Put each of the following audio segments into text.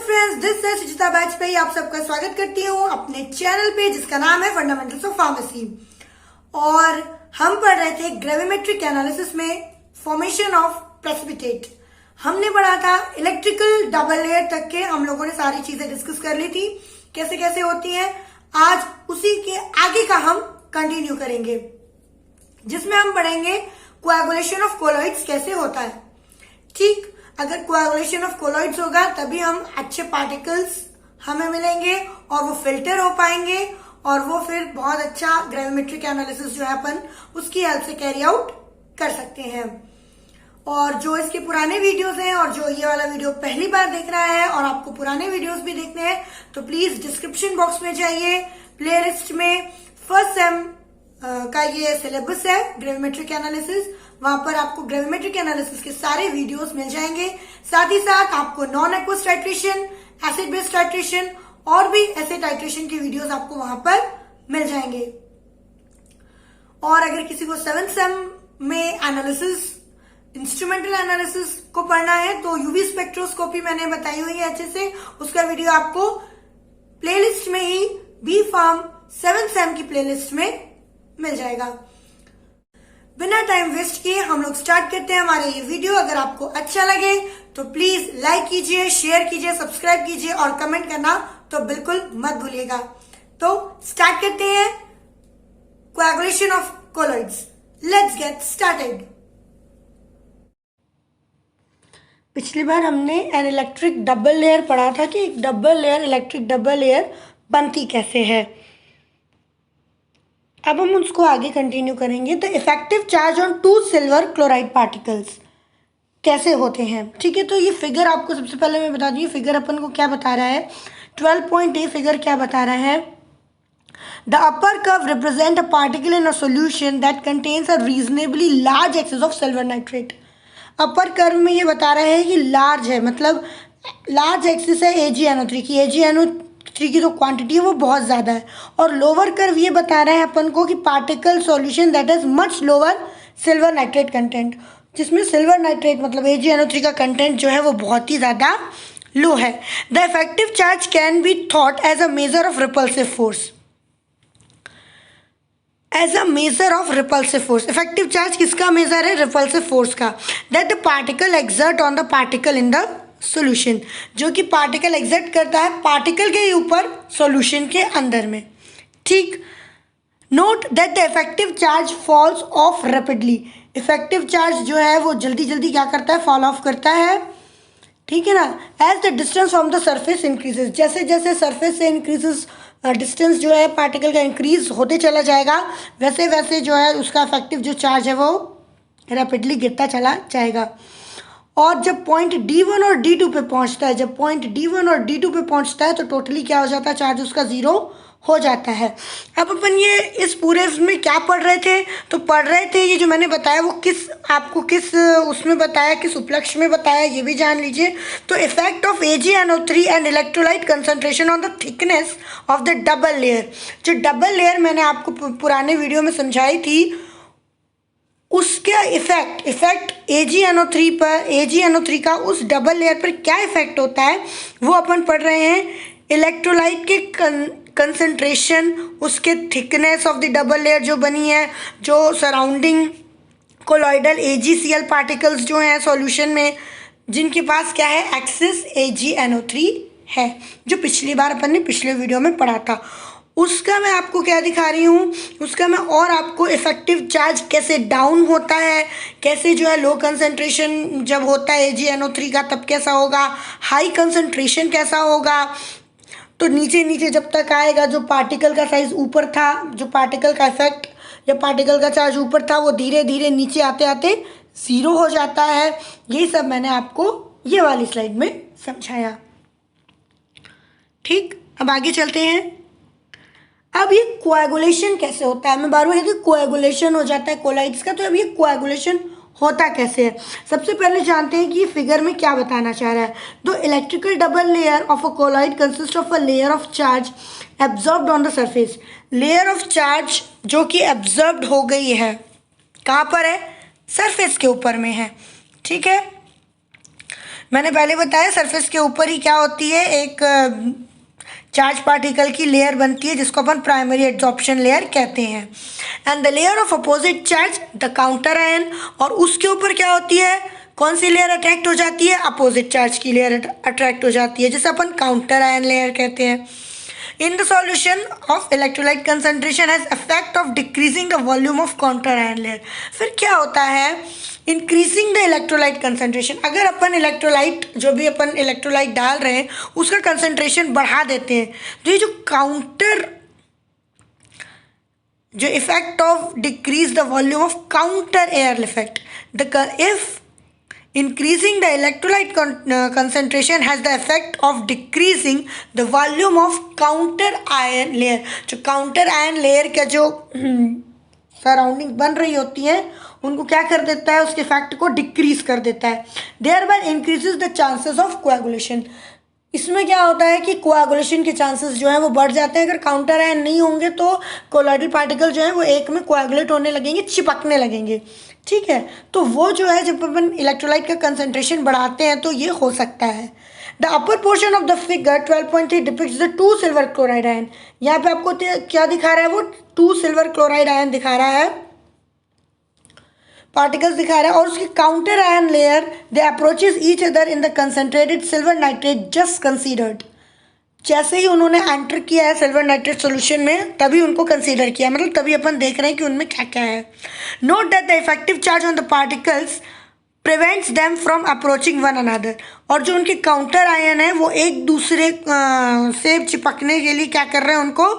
Friends, this है सुचिता वाजपेयी। आप सबका स्वागत करती हूँ अपने चैनल पे जिसका नाम है फंडामेंटल्स ऑफ फार्मेसी। और हम पढ़ रहे थे ग्रेविमेट्रिक एनालिसिस में फॉर्मेशन ऑफ प्रेसिपिटेट। हमने पढ़ा था इलेक्ट्रिकल डबल लेयर तक के, हम लोगों ने सारी चीजें डिस्कस कर ली थी कैसे कैसे होती हैं। आज उसी के आगे का हम कंटिन्यू करेंगे जिसमें हम पढ़ेंगे कोएगुलेशन ऑफ कोलॉइड्स कैसे होता है। ठीक, अगर कोएगुलेशन ऑफ कोलॉइड्स होगा तभी हम अच्छे पार्टिकल्स हमें मिलेंगे और वो फिल्टर हो पाएंगे और वो फिर बहुत अच्छा ग्रेविमेट्रिक एनालिसिस जो है अपन उसकी हेल्प से कैरी आउट कर सकते हैं। और जो इसके पुराने वीडियोस हैं और जो ये वाला वीडियो पहली बार देख रहा है और आपको पुराने वीडियोस भी देखने हैं तो प्लीज डिस्क्रिप्शन बॉक्स में जाइए, प्लेलिस्ट में फर्स्ट सेम का ये सिलेबस है ग्रेविमेट्रिक एनालिसिस, वहां पर आपको ग्रेविमेट्रिक एनालिसिस के सारे वीडियोस मिल जाएंगे। साथ ही साथ आपको non aqueous titration, acid base titration और भी ऐसे टाइट्रेशन के वीडियोस आपको वहां पर मिल जाएंगे। और अगर किसी को 7th सेम में एनालिसिस, इंस्ट्रूमेंटल एनालिसिस को पढ़ना है तो यूवी स्पेक्ट्रोस्कोपी मैंने बताई हुई है अच्छे से, उसका वीडियो आपको प्लेलिस्ट में ही बी फार्म 7th सेम की प्लेलिस्ट में मिल जाएगा। बिना टाइम वेस्ट किए हम लोग स्टार्ट करते हैं हमारे ये वीडियो। अगर आपको अच्छा लगे तो प्लीज लाइक कीजिए, शेयर कीजिए, सब्सक्राइब कीजिए और कमेंट करना तो बिल्कुल मत भूलिएगा। तो स्टार्ट करते हैं coagulation of colloids. Let's get started. पिछली बार हमने एन इलेक्ट्रिक डबल लेयर पढ़ा था कि एक double layer, electric double layer बनती कैसे है। अब हम उसको आगे कंटिन्यू करेंगे। तो effective charge on 2 silver chloride particles कैसे होते हैं। ठीक है, तो ये फिगर आपको सबसे पहले मैं बता दूं, ये फिगर अपन को क्या बता रहा है। 12.a फिगर क्या बता रहा है। The upper curve represent a particle in a solution that contains a reasonably large access of silver nitrate. Upper curve में ये बता रहा है कि लार्ज है, मतलब लार्ज एक्सेस है AgNO3 की। AgNO3 की जो क्वांटिटी है वो बहुत ज़्यादा है। और लोअर कर्व ये बता रहा है अपन को कि particle solution that is much lower silver nitrate content, जिसमें सिल्वर नाइट्रेट मतलब AgNO3 का कंटेंट जो है वो बहुत ही ज़्यादा लो है। The effective charge can be thought as a measure of repulsive force. As a measure of repulsive force, effective charge किसका मेजर है? रिपल्सिव फोर्स का। That the particle exert on the particle in the solution, जो कि particle exert करता है particle के ऊपर solution के अंदर में। ठीक, note that the effective charge falls off rapidly. Effective charge जो है वो जल्दी जल्दी क्या करता है? फॉल ऑफ करता है। ठीक है ना। As the distance from the surface increases, जैसे जैसे सरफेस से इंक्रीजेस डिस्टेंस जो है पार्टिकल का इंक्रीज होते चला जाएगा, वैसे वैसे जो है उसका इफेक्टिव जो चार्ज है वो रैपिडली गिरता चला जाएगा। और जब पॉइंट D1 और D2 पे पहुंचता है, जब पॉइंट D1 और D2 पे पहुंचता है तो टोटली क्या हो जाता है? चार्ज उसका 0 हो जाता है। अब अपन ये इस पूरे में क्या पढ़ रहे थे? तो पढ़ रहे थे ये जो मैंने बताया वो आपको किस उसमें बताया, किस उपलक्ष्य में बताया, ये भी जान लीजिए। तो effect of AgNO3 and electrolyte concentration on the thickness of the double layer. जो डबल लेयर मैंने आपको पुराने वीडियो में समझाई थी उसका इफेक्ट AgNO3 पर, AgNO3 का उस डबल लेयर पर क्या इफेक्ट होता है वो अपन पढ़ रहे हैं। इलेक्ट्रोलाइट के कंसंट्रेशन, उसके thickness of the double layer जो बनी है, जो सराउंडिंग कोलॉइडल AgCl पार्टिकल्स जो हैं सॉल्यूशन में, जिनके पास क्या है? एक्सेस AgNO3 है, जो पिछली बार अपन ने पिछले वीडियो में पढ़ा था। उसका मैं आपको क्या दिखा रही हूँ, उसका मैं और आपको इफेक्टिव चार्ज कैसे डाउन होता है, कैसे जो है लो कंसंट्रेशन जब होता है AgNO3 का तब कैसा होगा, हाई कंसंट्रेशन कैसा होगा। तो नीचे नीचे जब तक आएगा, जो पार्टिकल का साइज ऊपर था, जो पार्टिकल का इफेक्ट या पार्टिकल का चार्ज ऊपर था वो धीरे धीरे नीचे आते आते 0 हो जाता है। यही सब मैंने आपको ये वाली स्लाइड में समझाया। ठीक, अब आगे चलते हैं। अब ये कोएगुलेशन कैसे होता है? मैं बार बार कहती हूँ कोएगुलेशन हो जाता है कोलॉइड्स का, तो अब ये कोएगुलेशन होता कैसे है? सबसे पहले जानते हैं कि ये फिगर में क्या बताना चाह रहा है। The electrical double layer of a colloid consist of a layer of charge absorbed on the surface. Layer of charge जो कि एब्जॉर्ब्ड हो गई है, कहाँ पर है? सरफेस के ऊपर में है। ठीक है, मैंने पहले बताया सरफेस के ऊपर ही क्या होती है, एक चार्ज पार्टिकल की लेयर बनती है जिसको अपन प्राइमरी एड्सॉर्प्शन लेयर कहते हैं। And the layer of opposite charge the counter ion, और उसके ऊपर क्या होती है, कौन सी लेयर अट्रैक्ट हो जाती है, अपोजिट चार्ज की लेयर अट्रैक्ट हो जाती है, जिसे अपन काउंटर आयन लेयर कहते हैं। In the solution of electrolyte concentration has effect of decreasing the volume of counter ion layer। फिर क्या होता है, इंक्रीजिंग द इलेक्ट्रोलाइट कंसनट्रेशन। अगर अपन इलेक्ट्रोलाइट, जो भी अपन इलेक्ट्रोलाइट डाल रहे हैं उसका कंसनट्रेशन बढ़ा देते हैं, तो ये जो काउंटर, जो effect of decrease the volume of counter air effect, if increasing the electrolyte concentration has the effect of decreasing the volume of counter ion layer। जो counter ion layer का जो सराउंडिंग बन रही होती है उनको क्या कर देता है, उसके इफेक्ट को डिक्रीज कर देता है। thereby increases the chances of coagulation। इसमें क्या होता है कि कोआगुलेशन के चांसेस जो है वो बढ़ जाते हैं। अगर काउंटर आयन नहीं होंगे तो कोलॉइडल पार्टिकल जो है वो एक में कोआगुलेट होने लगेंगे, चिपकने लगेंगे, ठीक है। तो वो जो है जब अपन इलेक्ट्रोलाइट का कंसंट्रेशन बढ़ाते हैं तो ये हो सकता है। The upper portion of the figure 12.3 depicts the 2 silver chloride ion. यहाँ पे आपको क्या दिखा रहा है, वो 2 सिल्वर क्लोराइड आयन दिखा रहा है, पार्टिकल्स दिखा रहा है, और उसकी counter ion layer they approaches each other in the concentrated silver nitrate just considered. जैसे ही उन्होंने एंटर किया है सिल्वर नाइट्रेट सॉल्यूशन में, तभी उनको कंसीडर किया, मतलब तभी अपन देख रहे हैं कि उनमें क्या क्या है। Note that the effective charge on the particles prevents them from approaching one another. और जो उनके काउंटर आयन है वो एक दूसरे से चिपकने के लिए क्या कर रहे हैं, उनको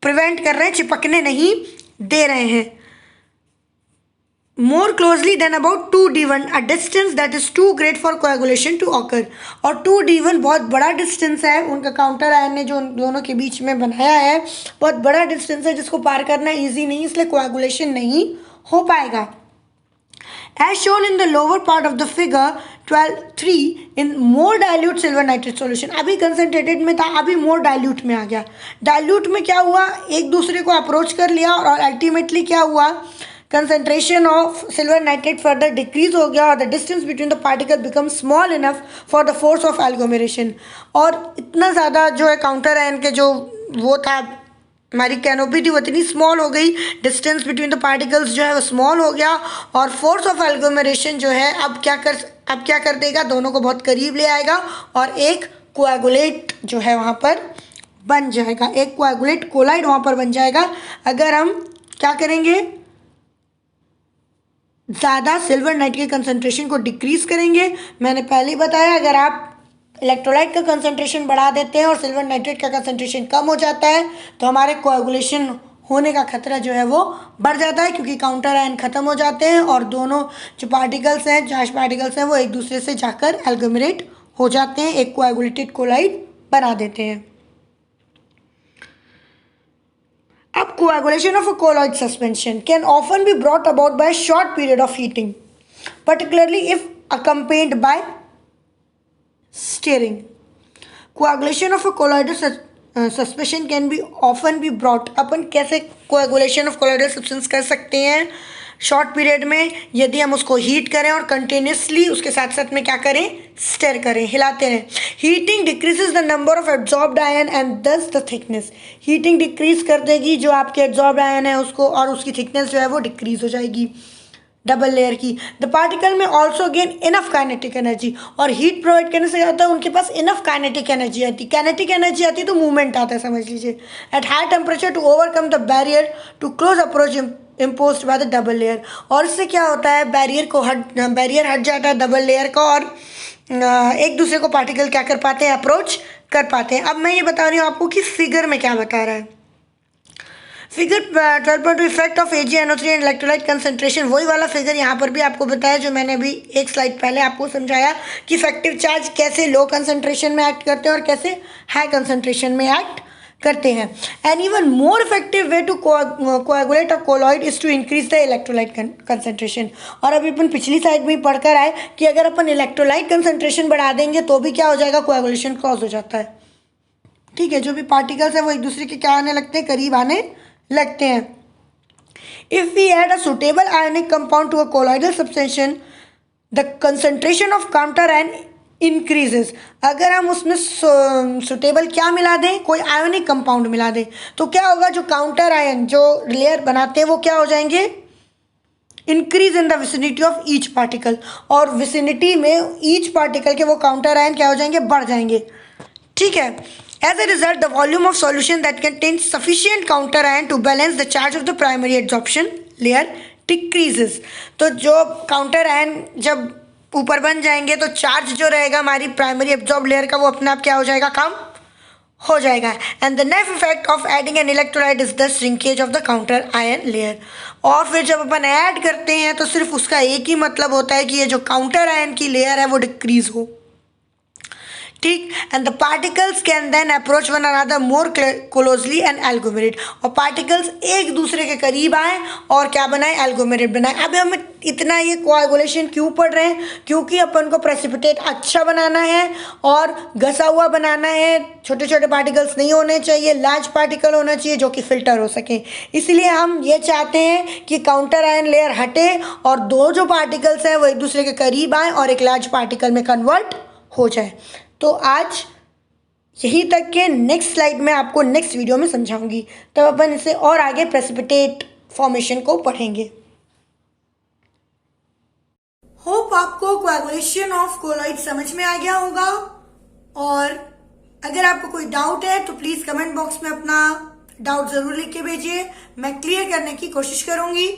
प्रिवेंट कर रहे हैं, चिपकने नहीं दे रहे हैं। more closely than about 2d1, a distance that is too great for coagulation to occur। और 2d1 बहुत बड़ा डिस्टेंस है, उनका काउंटर आयन ने जो उन दोनों के बीच में बनाया है बहुत बड़ा डिस्टेंस है जिसको पार करना ईजी नहीं, इसलिए कोआगुलेशन नहीं हो पाएगा। As shown in the lower part of the figure 12.3 in more dilute silver nitrate solution। अभी कंसनट्रेटेड में था, अभी मोर डाइल्यूट में आ गया। डाइल्यूट में क्या हुआ, एक दूसरे को अप्रोच कर लिया और अल्टीमेटली क्या हुआ, concentration of silver nitrate further decrease हो गया और the distance between the particle become small enough for the force of agglomeration. और इतना ज़्यादा जो है काउंटर आयन के जो वो था, हमारी कैनोपी थी वो इतनी स्मॉल हो गई, डिस्टेंस बिटवीन द पार्टिकल्स जो है वो स्मॉल हो गया, और फोर्स ऑफ एल्गोमेरेशन जो है अब क्या कर देगा, दोनों को बहुत करीब ले आएगा और एक कोएगुलेट जो है वहाँ पर बन जाएगा, एक कोएगुलेट कोलाइड वहाँ पर बन जाएगा। अगर हम क्या करेंगे, ज़्यादा सिल्वर नाइट्रेट के कंसंट्रेशन को डिक्रीज करेंगे। मैंने पहले ही बताया, अगर आप इलेक्ट्रोलाइट का कंसंट्रेशन बढ़ा देते हैं और सिल्वर नाइट्रेट का कंसंट्रेशन कम हो जाता है तो हमारे कोएगुलेशन होने का खतरा जो है वो बढ़ जाता है, क्योंकि काउंटर आयन ख़त्म हो जाते हैं और दोनों जो पार्टिकल्स हैं, चार्ज पार्टिकल्स हैं, वो एक दूसरे से जाकर एल्गोमेरेट हो जाते हैं, एक कोएगुलेटेड कोलाइड बना देते हैं। अब coagulation of a colloid suspension can often be brought about by a short period of heating, particularly if accompanied by stirring। Coagulation of a colloidal suspension can be often be brought। अपन कैसे coagulation of colloidal substance कर सकते हैं, short period में, यदि हम उसको heat करें और कंटिन्यूसली उसके साथ साथ में क्या करें, स्टर करें, हिलाते रहें। Heating decreases the number of absorbed ion and दस द थिकनेस। हीटिंग डिक्रीज कर देगी जो आपके एब्जॉर्ब्ड आयन है उसको, और उसकी थिकनेस जो है वो डिक्रीज हो जाएगी डबल लेयर की। द पार्टिकल में also gain enough kinetic energy. और हीट प्रोवाइड करने से क्या होता है, उनके पास इनफ काइनेटिक एनर्जी आती है। काइनेटिक एनर्जी आती है तो मूवमेंट आता है, समझ लीजिए। At high temperature to overcome the barrier to close approach imposed by the double layer. और इससे क्या होता है, बैरियर हट जाता है डबल लेयर का, और एक दूसरे को पार्टिकल क्या कर पाते हैं, अप्रोच कर पाते हैं। अब मैं ये बता रही हूँ आपको कि फिगर में क्या बता रहा है। Figure 12.2 effect of AgNO3 and electrolyte concentration, वही वाला फिगर यहाँ पर भी आपको बताया जो मैंने अभी एक स्लाइड पहले आपको समझाया कि इफेक्टिव चार्ज कैसे लो कंसंट्रेशन में एक्ट करते हैं और कैसे हाई कंसंट्रेशन में एक्ट करते हैं। And even more effective way to coagulate a colloid is to increase the electrolyte concentration. और अभी अपन पिछली साइड में ही पढ़कर आए कि अगर अपन इलेक्ट्रोलाइट कंसंट्रेशन बढ़ा देंगे तो भी क्या हो जाएगा, कोएगुलेशन क्रॉस हो जाता है, ठीक है। जो भी पार्टिकल्स है वो एक दूसरे के क्या आने लगते हैं, करीब आने लगते हैं। If we add a suitable ionic compound to a colloidal substance the concentration of counter ion increases. अगर हम उसमें सुटेबल क्या मिला दें, कोई आयोनिक कंपाउंड मिला दें, तो क्या होगा, जो काउंटर आयन जो लेयर बनाते हैं वो क्या हो जाएंगे, increase in the vicinity of each particle, और विसिनिटी में ईच पार्टिकल के वो काउंटर आयन क्या हो जाएंगे, बढ़ जाएंगे। ठीक है। As a result the volume of solution that contains sufficient counter ion to balance the charge of the primary adsorption layer decreases. तो जो काउंटर आयन जब ऊपर बन जाएंगे तो चार्ज जो रहेगा हमारी प्राइमरी एब्जॉर्ब लेयर का वो अपने आप क्या हो जाएगा, कम हो जाएगा। And the next effect of adding an electrolyte is the shrinkage of the counter ion layer. और फिर जब अपन ऐड करते हैं तो सिर्फ उसका एक ही मतलब होता है कि ये जो काउंटर आयन की लेयर है वो डिक्रीज हो। ठीक। And the particles can then approach one another more closely and agglomerate, और पार्टिकल्स एक दूसरे के करीब आए और क्या बनाए, एल्गोमेरेट बनाए। अब हम इतना ये कोआगुलेशन क्यों पढ़ रहे हैं, क्योंकि अपन को प्रेसिपिटेट अच्छा बनाना है और घसा हुआ बनाना है। छोटे छोटे पार्टिकल्स नहीं होने चाहिए, लार्ज पार्टिकल होना चाहिए जो कि फिल्टर हो सके। इसलिए हम ये चाहते हैं कि काउंटर आयन लेयर हटे और दो जो पार्टिकल्स हैं वो एक दूसरे के करीब आए और एक लार्ज पार्टिकल में कन्वर्ट हो जाए। तो आज यहीं तक के, नेक्स्ट स्लाइड में आपको नेक्स्ट वीडियो में समझाऊंगी, तब अपन इसे और आगे प्रेसिपिटेट फॉर्मेशन को पढ़ेंगे। होप आपको कोएगुलेशन ऑफ कोलॉइड समझ में आ गया होगा, और अगर आपको कोई डाउट है तो प्लीज कमेंट बॉक्स में अपना डाउट जरूर लिख के भेजिए, मैं क्लियर करने की कोशिश करूंगी।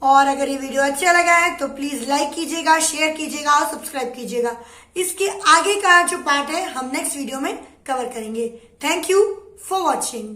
और अगर ये वीडियो अच्छा लगा है तो प्लीज लाइक कीजिएगा, शेयर कीजिएगा और सब्सक्राइब कीजिएगा। इसके आगे का जो पार्ट है हम नेक्स्ट वीडियो में कवर करेंगे। Thank you for watching.